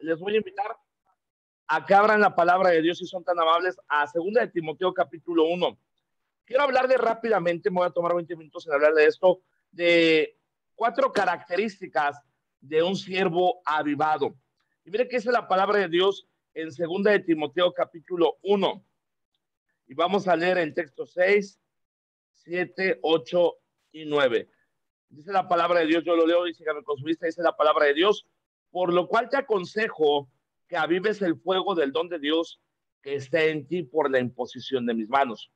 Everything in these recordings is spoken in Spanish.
les voy a invitar a que abran la palabra de Dios, si son tan amables, a 2 de Timoteo capítulo 1. Quiero hablarle rápidamente, me voy a tomar 20 minutos en hablar de esto, de 4 características de un siervo avivado. Y mire que esa es la palabra de Dios en 2 de Timoteo capítulo 1. Y vamos a leer el texto 6, 7, 8 y 9. Dice la palabra de Dios, yo lo leo y síganme con su vista, dice la palabra de Dios, por lo cual te aconsejo que avives el fuego del don de Dios que está en ti por la imposición de mis manos.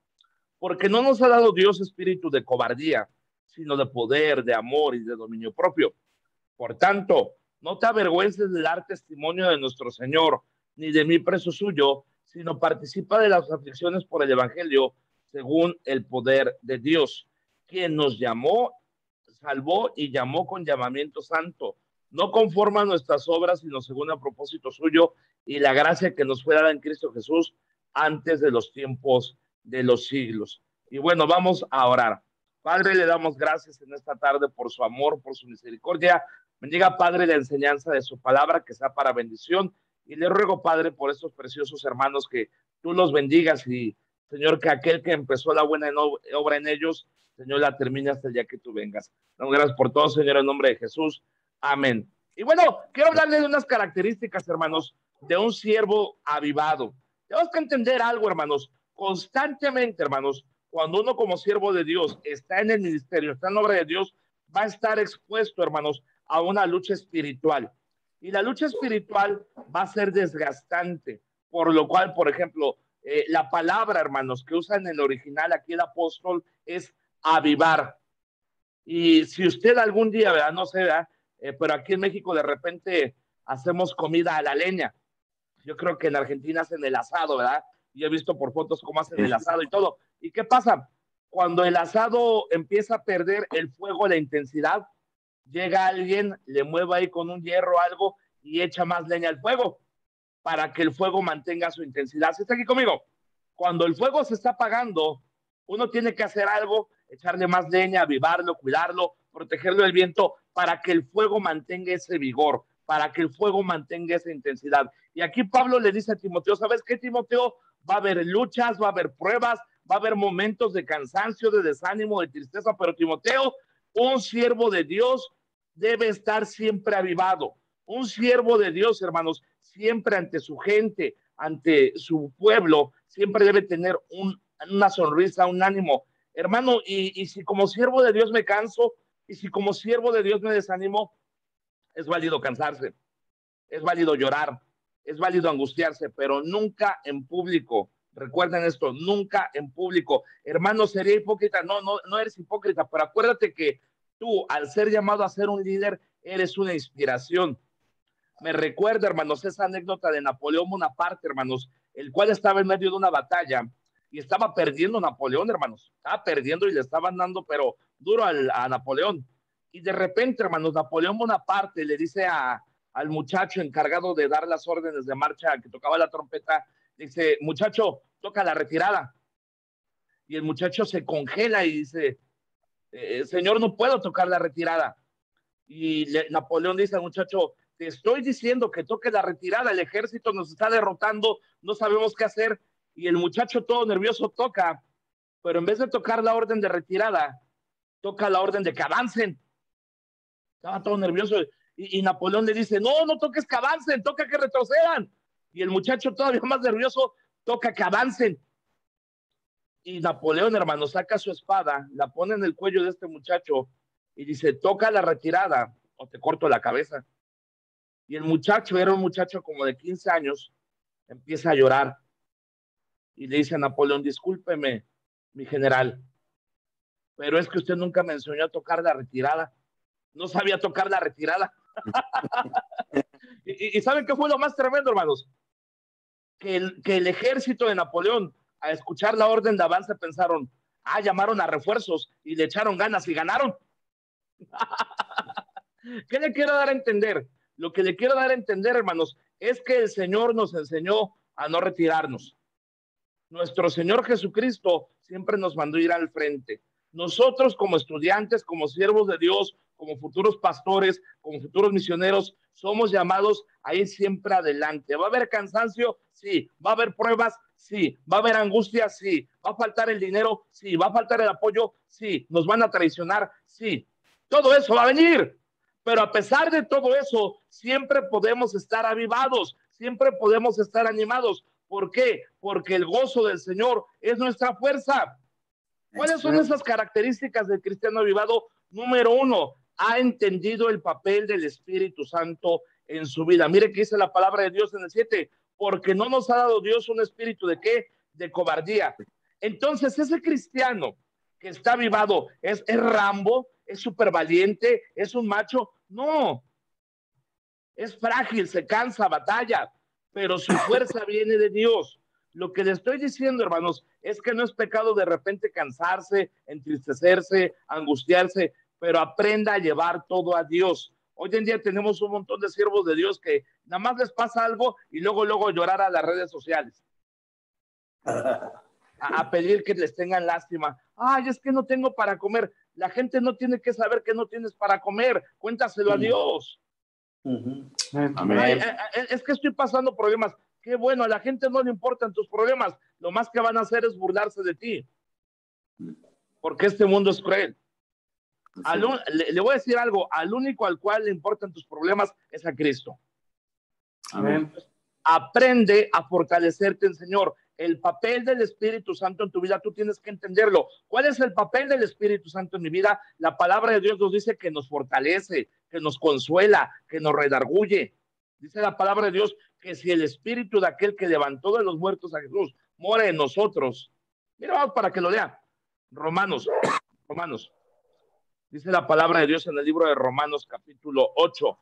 Porque no nos ha dado Dios espíritu de cobardía, sino de poder, de amor y de dominio propio. Por tanto, no te avergüences de dar testimonio de nuestro Señor, ni de mí preso suyo, sino participa de las aflicciones por el Evangelio, según el poder de Dios, quien nos llamó, salvó y llamó con llamamiento santo, no conforme a nuestras obras, sino según el propósito suyo y la gracia que nos fue dada en Cristo Jesús antes de los tiempos de los siglos. Y bueno, vamos a orar. Padre, le damos gracias en esta tarde por su amor, por su misericordia. Bendiga, Padre, la enseñanza de su palabra, que sea para bendición. Y le ruego, Padre, por estos preciosos hermanos, que tú los bendigas y, Señor, que aquel que empezó la buena obra en ellos, Señor, la termine hasta el día que tú vengas. Damos gracias por todo, Señor, en nombre de Jesús. Amén. Y bueno, quiero hablarles de unas características, hermanos, de un siervo avivado. Tenemos que entender algo, hermanos. Constantemente, hermanos, cuando uno como siervo de Dios está en el ministerio, está en la obra de Dios, va a estar expuesto, hermanos, a una lucha espiritual. Y la lucha espiritual va a ser desgastante, por lo cual, por ejemplo, la palabra, hermanos, que usa en el original aquí el apóstol es avivar. Y si usted algún día, ¿verdad? No sé, ¿verdad? Pero aquí en México de repente hacemos comida a la leña. Yo creo que en Argentina hacen el asado, ¿verdad? Y he visto por fotos cómo hacen el asado y todo. ¿Y qué pasa? Cuando el asado empieza a perder el fuego, la intensidad, llega alguien, le mueve ahí con un hierro o algo y echa más leña al fuego para que el fuego mantenga su intensidad. ¿Sí está aquí conmigo? Cuando el fuego se está apagando, uno tiene que hacer algo, echarle más leña, avivarlo, cuidarlo, protegerlo del viento para que el fuego mantenga ese vigor, para que el fuego mantenga esa intensidad. Y aquí Pablo le dice a Timoteo, ¿sabes qué, Timoteo? Va a haber luchas, va a haber pruebas, va a haber momentos de cansancio, de desánimo, de tristeza, pero Timoteo, un siervo de Dios debe estar siempre avivado. Un siervo de Dios, hermanos, siempre ante su gente, ante su pueblo, siempre debe tener una sonrisa, un ánimo. Hermano, y si como siervo de Dios me canso, y si como siervo de Dios me desanimo, es válido cansarse, es válido llorar, es válido angustiarse, pero nunca en público. Recuerden esto, nunca en público. Hermano, sería hipócrita. No eres hipócrita, pero acuérdate que tú, al ser llamado a ser un líder, eres una inspiración. Me recuerda, hermanos, esa anécdota de Napoleón Bonaparte, hermanos, el cual estaba en medio de una batalla y estaba perdiendo Napoleón, hermanos. Estaba perdiendo y le estaban dando, pero duro a Napoleón. Y de repente, hermanos, Napoleón Bonaparte le dice al muchacho encargado de dar las órdenes de marcha que tocaba la trompeta, dice, muchacho, toca la retirada. Y el muchacho se congela y dice, señor, no puedo tocar la retirada. Y Napoleón dice al muchacho, te estoy diciendo que toque la retirada, el ejército nos está derrotando, no sabemos qué hacer. Y el muchacho todo nervioso toca, pero en vez de tocar la orden de retirada, toca la orden de que avancen. Estaba todo nervioso y Napoleón le dice, no toques que avancen, toca que retrocedan. Y el muchacho todavía más nervioso toca que avancen. Y Napoleón, hermano, saca su espada, la pone en el cuello de este muchacho y dice, toca la retirada o te corto la cabeza. Y el muchacho, era un muchacho como de 15 años, empieza a llorar y le dice a Napoleón, discúlpeme, mi general, pero es que usted nunca me enseñó a tocar la retirada. No sabía tocar la retirada. ¿Y saben qué fue lo más tremendo, hermanos? Que el ejército de Napoleón, a escuchar la orden de avance, pensaron, llamaron a refuerzos y le echaron ganas y ganaron. ¿Qué le quiero dar a entender? Lo que le quiero dar a entender, hermanos, es que el Señor nos enseñó a no retirarnos. Nuestro Señor Jesucristo siempre nos mandó ir al frente. Nosotros como estudiantes, como siervos de Dios, como futuros pastores, como futuros misioneros, somos llamados a ir siempre adelante. ¿Va a haber cansancio? Sí. ¿Va a haber pruebas? Sí. ¿Va a haber angustia? Sí. ¿Va a faltar el dinero? Sí. ¿Va a faltar el apoyo? Sí. ¿Nos van a traicionar? Sí. Todo eso va a venir. Pero a pesar de todo eso, siempre podemos estar avivados, siempre podemos estar animados. ¿Por qué? Porque el gozo del Señor es nuestra fuerza. ¿Cuáles son esas características del cristiano avivado? Número uno, ha entendido el papel del Espíritu Santo en su vida. Mire que dice la palabra de Dios en el 7, porque no nos ha dado Dios un espíritu de ¿qué? De cobardía. Entonces, ese cristiano que está avivado, ¿es Rambo? ¿Es súper valiente? ¿Es un macho? No, es frágil, se cansa, batalla, pero su fuerza viene de Dios. Lo que le estoy diciendo, hermanos, es que no es pecado de repente cansarse, entristecerse, angustiarse, pero aprenda a llevar todo a Dios. Hoy en día tenemos un montón de siervos de Dios que nada más les pasa algo y luego llorar a las redes sociales. A pedir que les tengan lástima. Ay, es que no tengo para comer. La gente no tiene que saber que no tienes para comer. Cuéntaselo a Dios. Amén. Ay, es que estoy pasando problemas. Qué bueno, a la gente no le importan tus problemas. Lo más que van a hacer es burlarse de ti. Porque este mundo es cruel. Le voy a decir algo. Al único al cual le importan tus problemas es a Cristo. Amén. Aprende a fortalecerte en Señor. El papel del Espíritu Santo en tu vida, tú tienes que entenderlo. ¿Cuál es el papel del Espíritu Santo en mi vida? La palabra de Dios nos dice que nos fortalece, que nos consuela, que nos redarguye. Dice la palabra de Dios que si el Espíritu de aquel que levantó de los muertos a Jesús mora en nosotros. Mira, vamos para que lo lea. Romanos. Dice la palabra de Dios en el libro de Romanos, capítulo 8,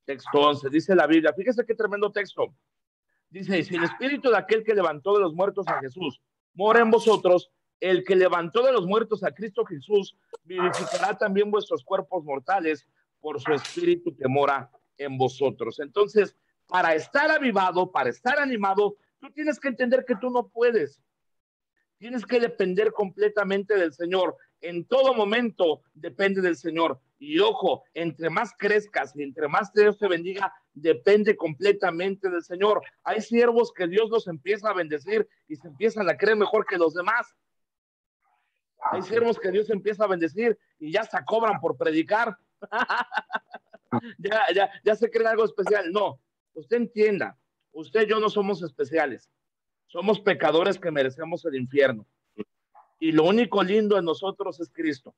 texto 11. Dice la Biblia, fíjese qué tremendo texto. Dice, si el espíritu de aquel que levantó de los muertos a Jesús mora en vosotros, el que levantó de los muertos a Cristo Jesús vivificará también vuestros cuerpos mortales por su espíritu que mora en vosotros. Entonces, para estar avivado, para estar animado, tú tienes que entender que tú no puedes. Tienes que depender completamente del Señor. En todo momento depende del Señor. Y ojo, entre más crezcas y entre más Dios te bendiga, depende completamente del Señor. Hay siervos que Dios los empieza a bendecir y se empiezan a creer mejor que los demás. Hay siervos que Dios empieza a bendecir y ya se cobran por predicar. ya se creen algo especial. No, usted entienda, usted y yo no somos especiales. Somos pecadores que merecemos el infierno. Y lo único lindo en nosotros es Cristo.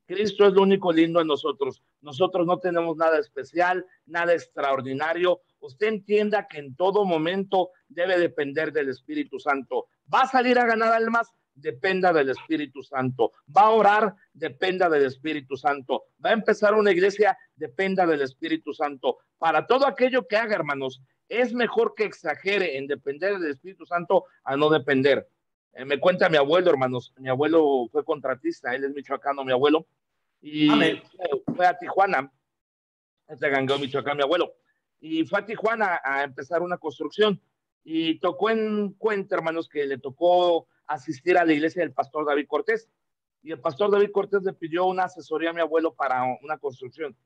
Cristo es lo único lindo en nosotros. Nosotros no tenemos nada especial, nada extraordinario. Usted entienda que en todo momento debe depender del Espíritu Santo. ¿Va a salir a ganar almas? Dependa del Espíritu Santo. ¿Va a orar? Dependa del Espíritu Santo. ¿Va a empezar una iglesia? Dependa del Espíritu Santo. Para todo aquello que haga, hermanos, es mejor que exagere en depender del Espíritu Santo a no depender. Me cuenta mi abuelo, hermanos. Mi abuelo fue contratista, él es michoacano, mi abuelo, y fue a Tijuana, este Gangueo, Michoacán, mi abuelo, y fue a Tijuana a empezar una construcción. Y tocó en cuenta, hermanos, que le tocó asistir a la iglesia del pastor David Cortés. Y el pastor David Cortés le pidió una asesoría a mi abuelo para una construcción.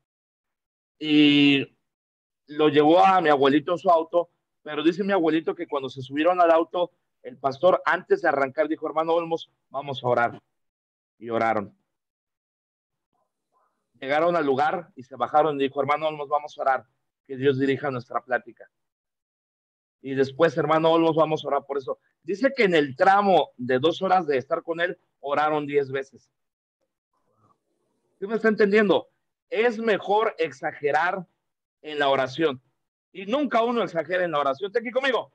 Y lo llevó a mi abuelito en su auto, pero dice mi abuelito que cuando se subieron al auto, el pastor antes de arrancar dijo, hermano Olmos, vamos a orar. Y oraron. Llegaron al lugar y se bajaron y dijo, hermano Olmos, vamos a orar, que Dios dirija nuestra plática. Y después, hermano Olmos, vamos a orar por eso. Dice que en el tramo de 2 horas de estar con él, oraron 10 veces. ¿Sí me está entendiendo? Es mejor exagerar en la oración. Y nunca uno exagera en la oración. ¿Está aquí conmigo?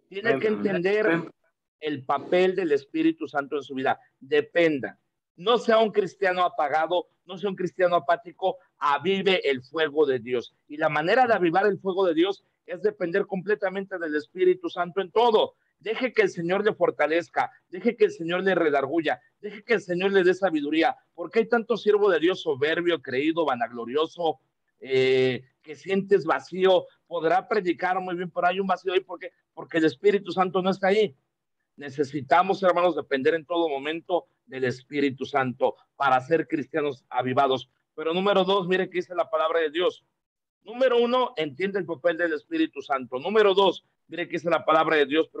Tiene que entender el papel del Espíritu Santo en su vida. Dependa. No sea un cristiano apagado, no sea un cristiano apático, avive el fuego de Dios. Y la manera de avivar el fuego de Dios es depender completamente del Espíritu Santo en todo. Deje que el Señor le fortalezca, deje que el Señor le redarguya, deje que el Señor le dé sabiduría, porque hay tanto siervo de Dios soberbio, creído, vanaglorioso, que sientes vacío, podrá predicar muy bien, pero hay un vacío ahí porque el Espíritu Santo no está ahí. Necesitamos, hermanos, depender en todo momento del Espíritu Santo para ser cristianos avivados. Pero número dos, mire que dice la palabra de Dios. Número uno, entiende el papel del Espíritu Santo. Número dos, mire que dice la palabra de Dios,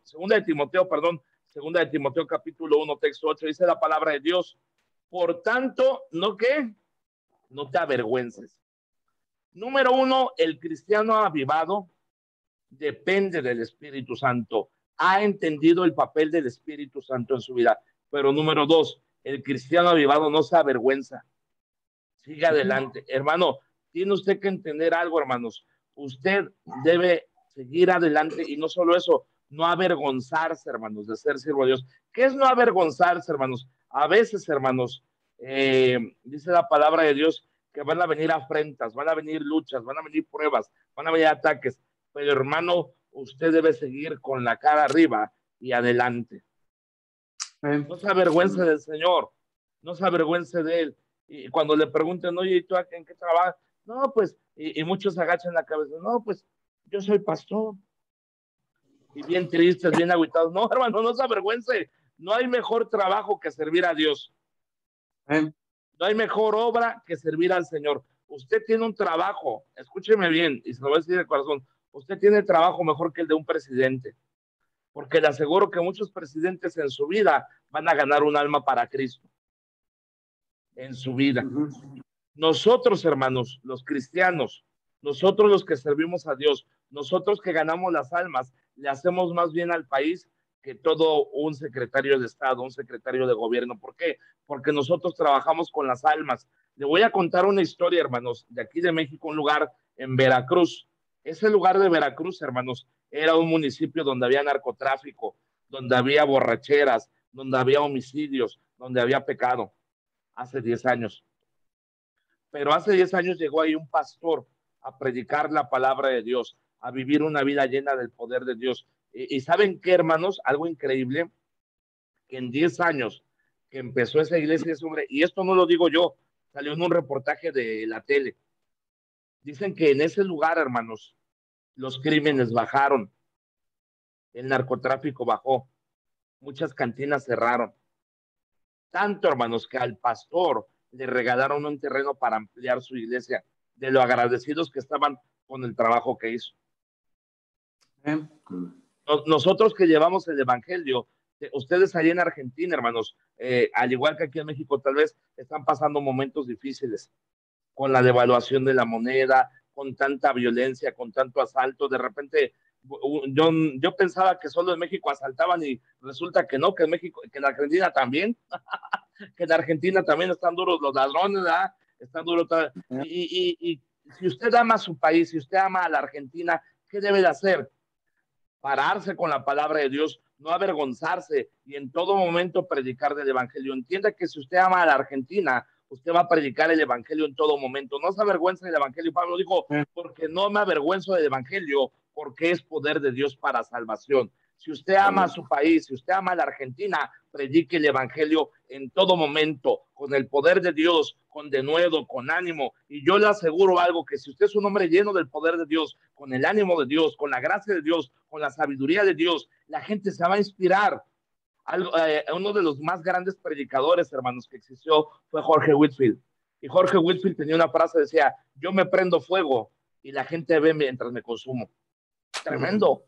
segunda de Timoteo capítulo 1, texto 8, dice la palabra de Dios. Por tanto, ¿no qué? No te avergüences. Número uno, el cristiano avivado depende del Espíritu Santo. Ha entendido el papel del Espíritu Santo en su vida. Pero número dos, el cristiano avivado no se avergüenza. Sigue adelante. Hermano, tiene usted que entender algo, hermanos. Usted debe seguir adelante y no solo eso, no avergonzarse, hermanos, de ser siervo de Dios. ¿Qué es no avergonzarse, hermanos? A veces, hermanos, dice la palabra de Dios que van a venir afrentas, van a venir luchas, van a venir pruebas, van a venir ataques, pero hermano, usted debe seguir con la cara arriba y adelante. No se avergüence del Señor, no se avergüence de Él. Y cuando le pregunten, oye, ¿y tú en qué trabajas? No, pues, y muchos agachan la cabeza, no, pues, yo soy pastor. Y bien tristes, bien agüitados. No, hermano, no se avergüence. No hay mejor trabajo que servir a Dios. No hay mejor obra que servir al Señor. Usted tiene un trabajo, escúcheme bien, y se lo voy a decir de corazón, usted tiene trabajo mejor que el de un presidente, porque le aseguro que muchos presidentes en su vida van a ganar un alma para Cristo. En su vida. Nosotros, hermanos, los cristianos, nosotros los que servimos a Dios, nosotros que ganamos las almas, le hacemos más bien al país que todo un secretario de Estado, un secretario de gobierno. ¿Por qué? Porque nosotros trabajamos con las almas. Le voy a contar una historia, hermanos, de aquí de México, un lugar en Veracruz. Ese lugar de Veracruz, hermanos, era un municipio donde había narcotráfico, donde había borracheras, donde había homicidios, donde había pecado. Hace 10 años. Pero hace 10 años llegó ahí un pastor a predicar la palabra de Dios, a vivir una vida llena del poder de Dios. Y ¿saben qué, hermanos? Algo increíble, que en 10 años que empezó esa iglesia, ese hombre, y esto no lo digo yo, salió en un reportaje de la tele. Dicen que en ese lugar, hermanos, los crímenes bajaron, el narcotráfico bajó, muchas cantinas cerraron. Tanto, hermanos, que al pastor le regalaron un terreno para ampliar su iglesia, de lo agradecidos que estaban con el trabajo que hizo. Nosotros que llevamos el evangelio, ustedes allí en Argentina, hermanos, al igual que aquí en México, tal vez están pasando momentos difíciles con la devaluación de la moneda, con tanta violencia, con tanto asalto. De repente, yo pensaba que solo en México asaltaban y resulta que no, que en México, que en Argentina también. Que en Argentina también están duros los ladrones, ¿verdad? Están duros. Y si usted ama a su país, si usted ama a la Argentina, ¿qué debe de hacer? Pararse con la palabra de Dios, no avergonzarse y en todo momento predicar del evangelio. Entienda que si usted ama a la Argentina, usted va a predicar el evangelio en todo momento. No se avergüenza del evangelio. Pablo dijo, porque no me avergüenzo del evangelio, porque es poder de Dios para salvación. Si usted ama a su país, si usted ama a la Argentina, predique el evangelio en todo momento, con el poder de Dios, con denuedo, con ánimo. Y yo le aseguro algo, que si usted es un hombre lleno del poder de Dios, con el ánimo de Dios, con la gracia de Dios, con la sabiduría de Dios, la gente se va a inspirar. Uno de los más grandes predicadores, hermanos, que existió fue Jorge Whitfield. Y Jorge Whitfield tenía una frase, decía, yo me prendo fuego y la gente ve mientras me consumo. Tremendo.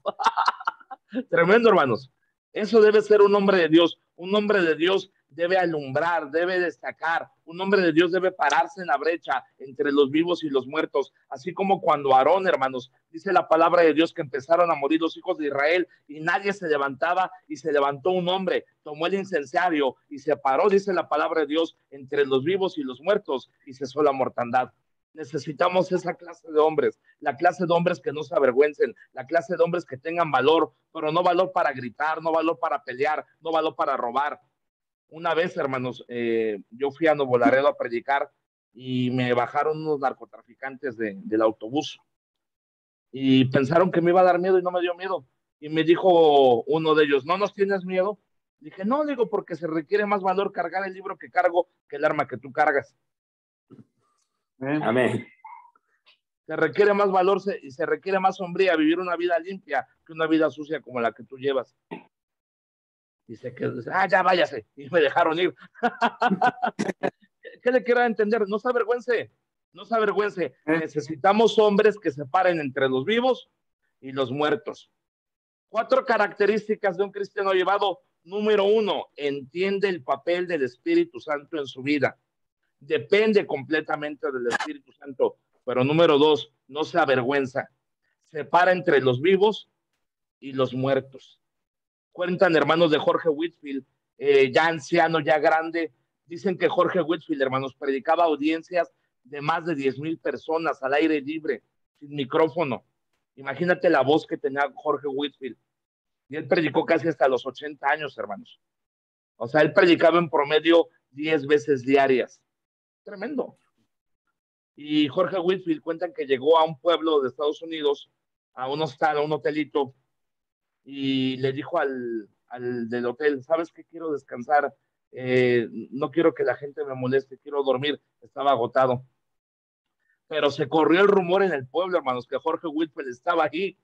Tremendo, hermanos. Eso debe ser un hombre de Dios. Un hombre de Dios debe alumbrar, debe destacar. Un hombre de Dios debe pararse en la brecha entre los vivos y los muertos. Así como cuando Aarón, hermanos, dice la palabra de Dios que empezaron a morir los hijos de Israel y nadie se levantaba, y se levantó un hombre, tomó el incensario y se paró, dice la palabra de Dios, entre los vivos y los muertos, y cesó la mortandad. Necesitamos esa clase de hombres, la clase de hombres que no se avergüencen, la clase de hombres que tengan valor, pero no valor para gritar, no valor para pelear, no valor para robar. Una vez, hermanos, yo fui a Nuevo Laredo a predicar y me bajaron unos narcotraficantes del autobús y pensaron que me iba a dar miedo y no me dio miedo. Y me dijo uno de ellos, ¿no nos tienes miedo? Dije, no, digo, porque se requiere más valor cargar el libro que cargo que el arma que tú cargas. Amén. Se requiere más valor y se requiere más hombría vivir una vida limpia que una vida sucia como la que tú llevas. Dice que, ya váyase, y me dejaron ir. ¿Qué le quiero entender? No se avergüence, no se avergüence. Necesitamos hombres que se paren entre los vivos y los muertos. 4 características de un cristiano llevado. Número 1, entiende el papel del Espíritu Santo en su vida. Depende completamente del Espíritu Santo. Pero número 2, no se avergüenza. Se para entre los vivos y los muertos. Cuentan hermanos de Jorge Whitfield, ya anciano, ya grande. Dicen que Jorge Whitfield, hermanos, predicaba audiencias de más de 10,000 personas al aire libre, sin micrófono. Imagínate la voz que tenía Jorge Whitfield. Y él predicó casi hasta los 80 años, hermanos. O sea, él predicaba en promedio 10 veces diarias. Tremendo. Y Jorge Whitfield cuentan que llegó a un pueblo de Estados Unidos, a un hostal, a un hotelito, y le dijo al del hotel, ¿sabes qué? Quiero descansar, no quiero que la gente me moleste, quiero dormir, estaba agotado. Pero se corrió el rumor en el pueblo, hermanos, que Jorge Whitfield estaba ahí,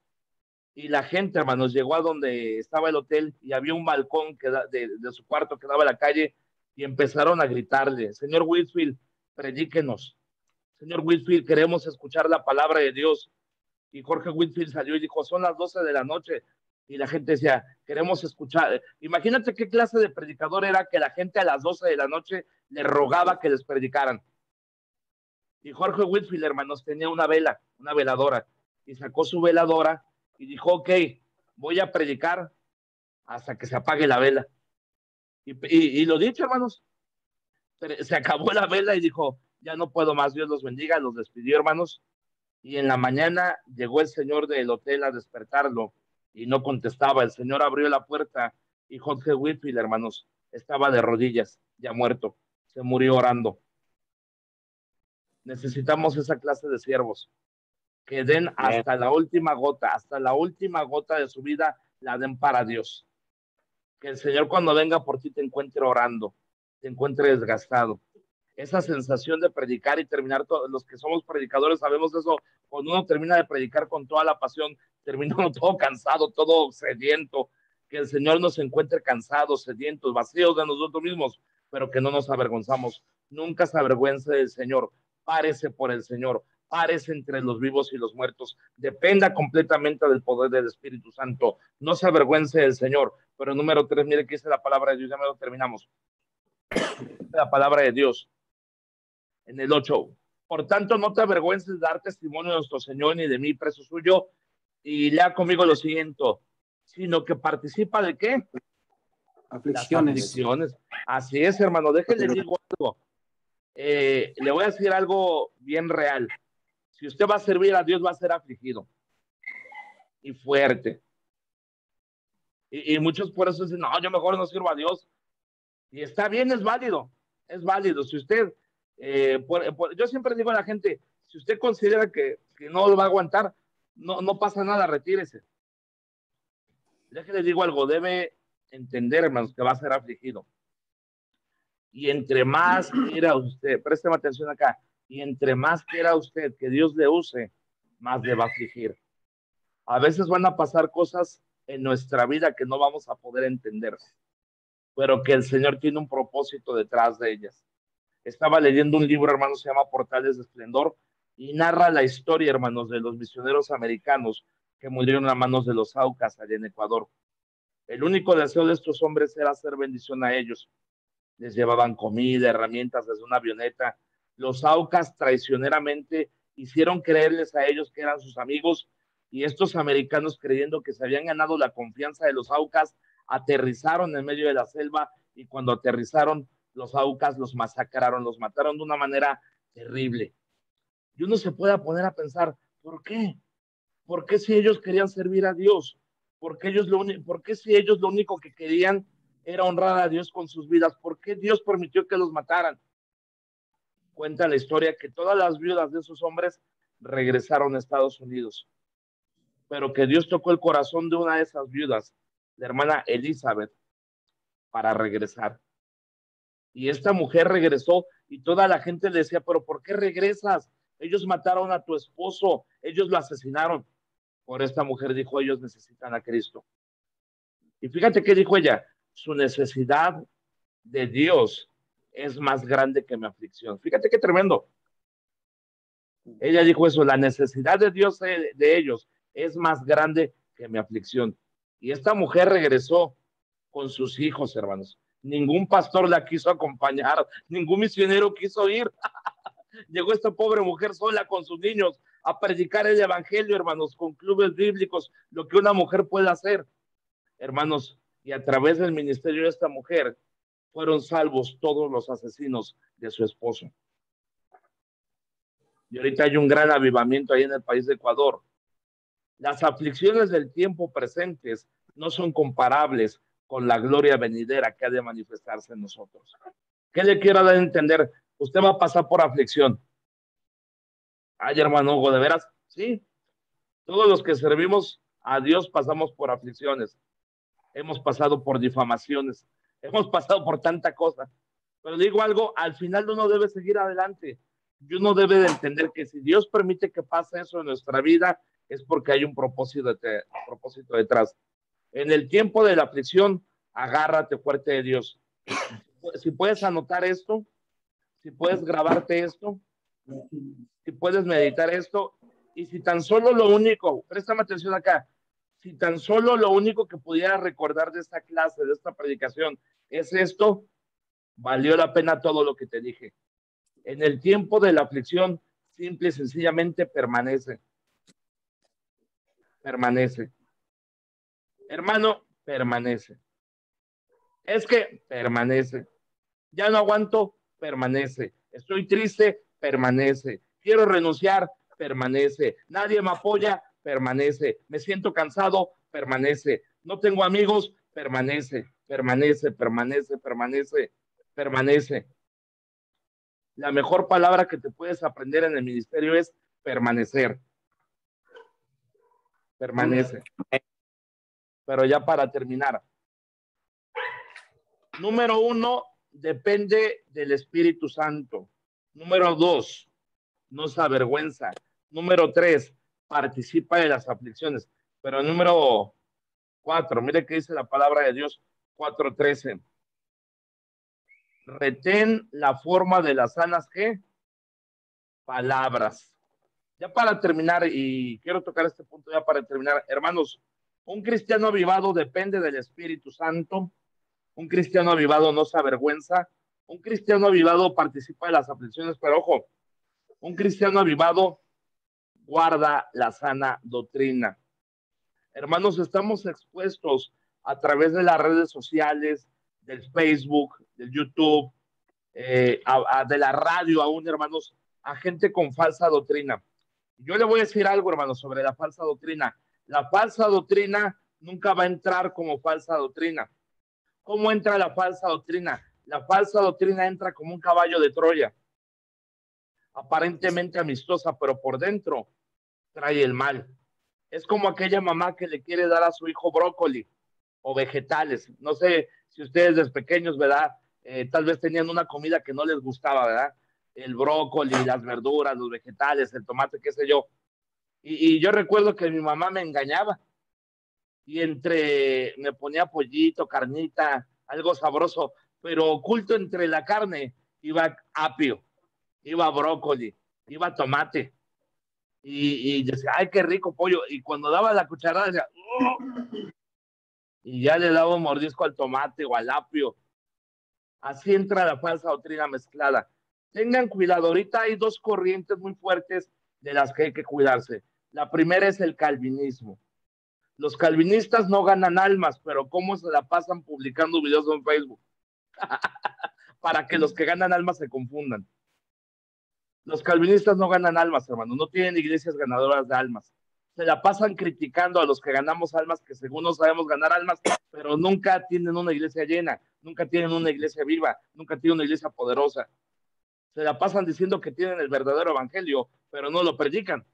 y la gente, hermanos, llegó a donde estaba el hotel y había un balcón de su cuarto que daba a la calle y empezaron a gritarle, señor Whitfield, predíquenos. Señor Whitfield, queremos escuchar la palabra de Dios. Y Jorge Whitfield salió y dijo, son las 12 de la noche. Y la gente decía, queremos escuchar. Imagínate qué clase de predicador era que la gente a las 12 de la noche le rogaba que les predicaran. Y Jorge Whitfield, hermanos, tenía una vela, una veladora. Y sacó su veladora y dijo, ok, voy a predicar hasta que se apague la vela. Y lo dicho, hermanos, se acabó la vela y dijo, ya no puedo más, Dios los bendiga, los despidió, hermanos. Y en la mañana llegó el señor del hotel a despertarlo y no contestaba. El señor abrió la puerta y Jorge Whitfield, hermanos, estaba de rodillas, ya muerto, se murió orando. Necesitamos esa clase de siervos que den hasta la última gota de su vida, la den para Dios. Que el Señor cuando venga por ti te encuentre orando, te encuentre desgastado. Esa sensación de predicar y terminar, los que somos predicadores sabemos eso, cuando uno termina de predicar con toda la pasión, termina uno todo cansado, todo sediento, que el Señor nos encuentre cansados, sedientos, vacíos de nosotros mismos, pero que no nos avergonzamos. Nunca se avergüence del Señor, párese por el Señor, párese entre los vivos y los muertos, dependa completamente del poder del Espíritu Santo, no se avergüence del Señor. Pero número 3, mire que dice la palabra de Dios, ya me lo terminamos. La palabra de Dios en el 8. Por tanto, no te avergüences de dar testimonio de nuestro Señor ni de mí, preso suyo, y lea conmigo lo siguiente, sino que participa de ¿qué? Aflicciones. Las aflicciones. Así es, hermano, déjenle digo algo. Le voy a decir algo bien real. Si usted va a servir a Dios, va a ser afligido y fuerte. Y muchos por eso dicen, no, yo mejor no sirvo a Dios. Y está bien, es válido. Es válido. Si usted, yo siempre digo a la gente, si usted considera que no lo va a aguantar, no pasa nada, retírese. Déjale digo algo, debe entender, hermanos, que va a ser afligido. Y entre más quiera usted, présteme atención acá, y entre más quiera usted que Dios le use, más le va a afligir. A veces van a pasar cosas en nuestra vida que no vamos a poder entender, pero que el Señor tiene un propósito detrás de ellas. Estaba leyendo un libro, hermanos, se llama Portales de Esplendor, y narra la historia, hermanos, de los misioneros americanos que murieron a manos de los Aucas allá en Ecuador. El único deseo de estos hombres era hacer bendición a ellos. Les llevaban comida, herramientas desde una avioneta. Los Aucas traicioneramente hicieron creerles a ellos que eran sus amigos, y estos americanos, creyendo que se habían ganado la confianza de los Aucas, aterrizaron en medio de la selva, y cuando aterrizaron, los Aucas los masacraron, los mataron de una manera terrible. Y uno se puede poner a pensar, ¿por qué? ¿Por qué si ellos querían servir a Dios? ¿Por qué si ellos lo único que querían era honrar a Dios con sus vidas? ¿Por qué Dios permitió que los mataran? Cuenta la historia que todas las viudas de esos hombres regresaron a Estados Unidos, pero que Dios tocó el corazón de una de esas viudas, la hermana Elizabeth, para regresar. Y esta mujer regresó y toda la gente le decía, pero ¿por qué regresas? Ellos mataron a tu esposo, ellos lo asesinaron. Por esta mujer dijo, ellos necesitan a Cristo. Y fíjate qué dijo ella, su necesidad de Dios es más grande que mi aflicción. Fíjate qué tremendo. Ella dijo eso, la necesidad de Dios de ellos es más grande que mi aflicción. Y esta mujer regresó con sus hijos, hermanos. Ningún pastor la quiso acompañar, ningún misionero quiso ir. Llegó esta pobre mujer sola con sus niños a predicar el evangelio, hermanos, con clubes bíblicos, lo que una mujer puede hacer, hermanos. Y a través del ministerio de esta mujer fueron salvos todos los asesinos de su esposo. Y ahorita hay un gran avivamiento ahí en el país de Ecuador. Las aflicciones del tiempo presentes no son comparables con la gloria venidera que ha de manifestarse en nosotros. ¿Qué le quiero dar a entender? Usted va a pasar por aflicción. Ay, hermano Hugo, ¿de veras? Sí. Todos los que servimos a Dios pasamos por aflicciones. Hemos pasado por difamaciones. Hemos pasado por tanta cosa. Pero digo algo, al final uno debe seguir adelante. Y uno debe de entender que si Dios permite que pase eso en nuestra vida, es porque hay un propósito detrás. En el tiempo de la aflicción, agárrate fuerte de Dios. Si puedes anotar esto, si puedes grabarte esto, si puedes meditar esto, y si tan solo lo único, préstame atención acá, si tan solo lo único que pudiera recordar de esta clase, de esta predicación, es esto, valió la pena todo lo que te dije. En el tiempo de la aflicción, simple y sencillamente permanece. Permanece. Hermano, permanece. Es que permanece. Ya no aguanto, permanece. Estoy triste, permanece. Quiero renunciar, permanece. Nadie me apoya, permanece. Me siento cansado, permanece. No tengo amigos, permanece. Permanece, permanece, permanece, permanece. La mejor palabra que te puedes aprender en el ministerio es permanecer. Permanece. Pero ya para terminar. Número 1, depende del Espíritu Santo. Número 2, no se avergüenza. Número 3, participa de las aflicciones. Pero número 4, mire qué dice la palabra de Dios, 4:13. Retén la forma de las sanas, ¿qué? Palabras. Ya para terminar, y quiero tocar este punto ya para terminar, hermanos, un cristiano avivado depende del Espíritu Santo. Un cristiano avivado no se avergüenza. Un cristiano avivado participa de las aflicciones, pero ojo, un cristiano avivado guarda la sana doctrina. Hermanos, estamos expuestos a través de las redes sociales, del Facebook, del YouTube, de la radio aún, hermanos, a gente con falsa doctrina. Yo le voy a decir algo, hermanos, sobre la falsa doctrina. La falsa doctrina nunca va a entrar como falsa doctrina. ¿Cómo entra la falsa doctrina? La falsa doctrina entra como un caballo de Troya, aparentemente amistosa, pero por dentro trae el mal. Es como aquella mamá que le quiere dar a su hijo brócoli o vegetales. No sé si ustedes desde pequeños, ¿verdad? Tal vez tenían una comida que no les gustaba, ¿verdad? El brócoli, las verduras, los vegetales, el tomate, qué sé yo. Y yo recuerdo que mi mamá me engañaba y me ponía pollito, carnita, algo sabroso, pero oculto entre la carne iba apio, iba brócoli, iba tomate. Y decía, ay, qué rico pollo. Y cuando daba la cucharada, decía, ¡oh! Y ya le daba un mordisco al tomate o al apio. Así entra la falsa doctrina mezclada. Tengan cuidado, ahorita hay dos corrientes muy fuertes de las que hay que cuidarse. La primera es el calvinismo. Los calvinistas no ganan almas, pero ¿cómo se la pasan publicando videos en Facebook? Para que los que ganan almas se confundan. Los calvinistas no ganan almas, hermano, no tienen iglesias ganadoras de almas. Se la pasan criticando a los que ganamos almas, que según no sabemos ganar almas, pero nunca tienen una iglesia llena, nunca tienen una iglesia viva, nunca tienen una iglesia poderosa. Se la pasan diciendo que tienen el verdadero evangelio, pero no lo predican.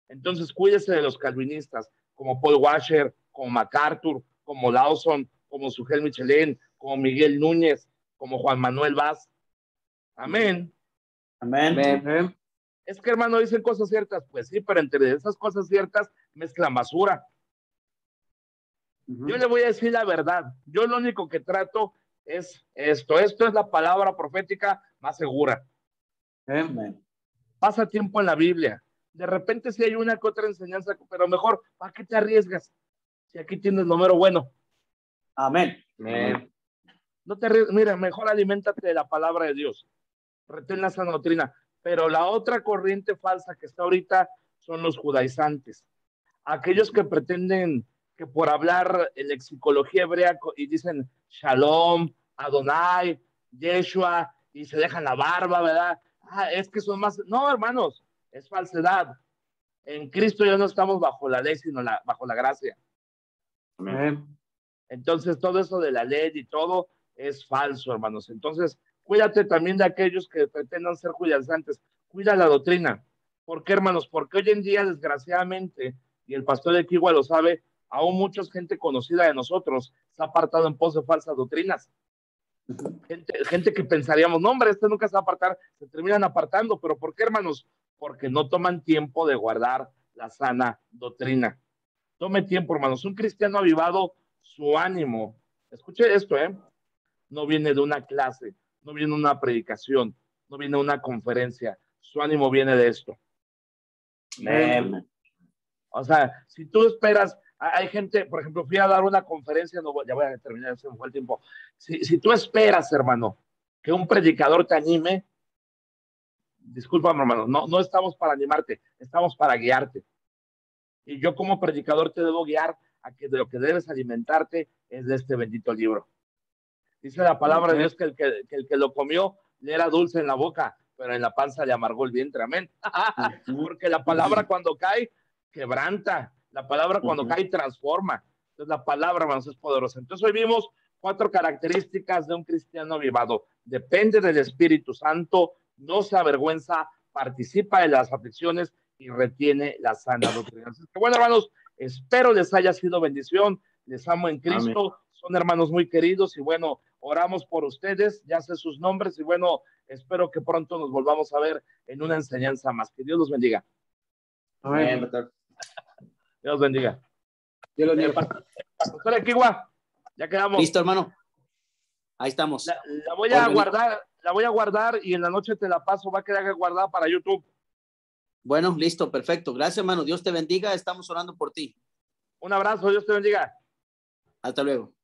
Entonces, cuídese de los calvinistas, como Paul Washer, como MacArthur, como Lawson, como Sugel Michelén, como Miguel Núñez, como Juan Manuel Vaz. Amén. Amén. Amén. Es que, hermano, dicen cosas ciertas. Pues sí, pero entre esas cosas ciertas mezclan basura. Yo le voy a decir la verdad. Yo lo único que trato es esto. Esto es la palabra profética más segura. Amén. Pasa tiempo en la Biblia. De repente sí hay una que otra enseñanza, pero mejor, ¿para qué te arriesgas? Si aquí tienes lo mero bueno. Amén. Amén. No te arriesgas. Mira, mejor aliméntate de la palabra de Dios. Retén la sana doctrina. Pero la otra corriente falsa que está ahorita son los judaizantes. Aquellos que pretenden que por hablar en lexicología hebrea y dicen Shalom, Adonai, Yeshua, y se dejan la barba, ¿verdad? Ah, es que son más... No, hermanos, es falsedad. En Cristo ya no estamos bajo la ley, sino bajo la gracia. Amén. Entonces, todo eso de la ley y todo es falso, hermanos. Entonces, cuídate también de aquellos que pretendan ser judaizantes. Cuida la doctrina. ¿Por qué, hermanos? Porque hoy en día, desgraciadamente, y el pastor de Kigua lo sabe, aún mucha gente conocida de nosotros se ha apartado en pos de falsas doctrinas. Gente que pensaríamos, no, hombre, este nunca se va a apartar, se terminan apartando. ¿Pero por qué, hermanos? Porque no toman tiempo de guardar la sana doctrina. Tome tiempo, hermanos. Un cristiano avivado, su ánimo. Escuche esto, no viene de una clase, no viene de una predicación, no viene de una conferencia. Su ánimo viene de esto. O sea, si tú esperas, hay gente, por ejemplo, fui a dar una conferencia, no, ya voy a terminar, se me fue el tiempo. Si tú esperas, hermano, que un predicador te anime, discúlpame, hermano, no estamos para animarte, estamos para guiarte. Y yo como predicador te debo guiar a que de lo que debes alimentarte es de este bendito libro. Dice la palabra de Dios que el que lo comió le era dulce en la boca, pero en la panza le amargó el vientre. Amén. Porque la palabra cuando cae, quebranta. La palabra cuando cae, transforma. Entonces la palabra, hermanos, es poderosa. Entonces hoy vimos 4 características de un cristiano avivado. Depende del Espíritu Santo, no se avergüenza, participa en las aflicciones y retiene la sana doctrina. Así que, bueno, hermanos, espero les haya sido bendición. Les amo en Cristo. Amén. Son hermanos muy queridos y bueno, oramos por ustedes, ya sé sus nombres y bueno, espero que pronto nos volvamos a ver en una enseñanza más. Que Dios los bendiga. Amén. Dios bendiga. Dios los bendiga. Pastor Equigua, ya quedamos. Listo, hermano. Ahí estamos. La voy a guardar y en la noche te la paso, va a quedar guardada para YouTube. Bueno, listo, perfecto. Gracias, hermano. Dios te bendiga. Estamos orando por ti. Un abrazo, Dios te bendiga. Hasta luego.